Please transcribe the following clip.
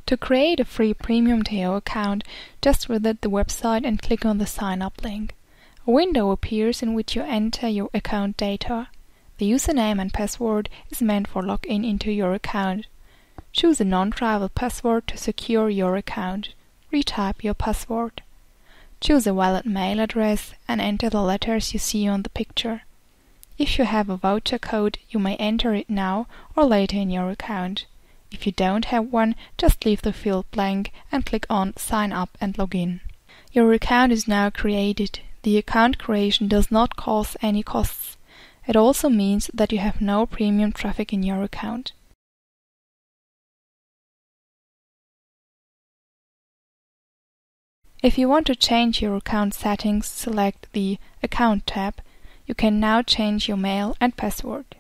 To create a free Premium TO account, just visit the website and click on the Sign Up link. A window appears in which you enter your account data. The username and password is meant for login into your account. Choose a non-trivial password to secure your account. Retype your password. Choose a valid mail address and enter the letters you see on the picture. If you have a voucher code, you may enter it now or later in your account. If you don't have one, just leave the field blank and click on Sign Up and Login. Your account is now created. The account creation does not cause any costs. It also means that you have no premium traffic in your account. If you want to change your account settings, select the Account tab. You can now change your mail and password.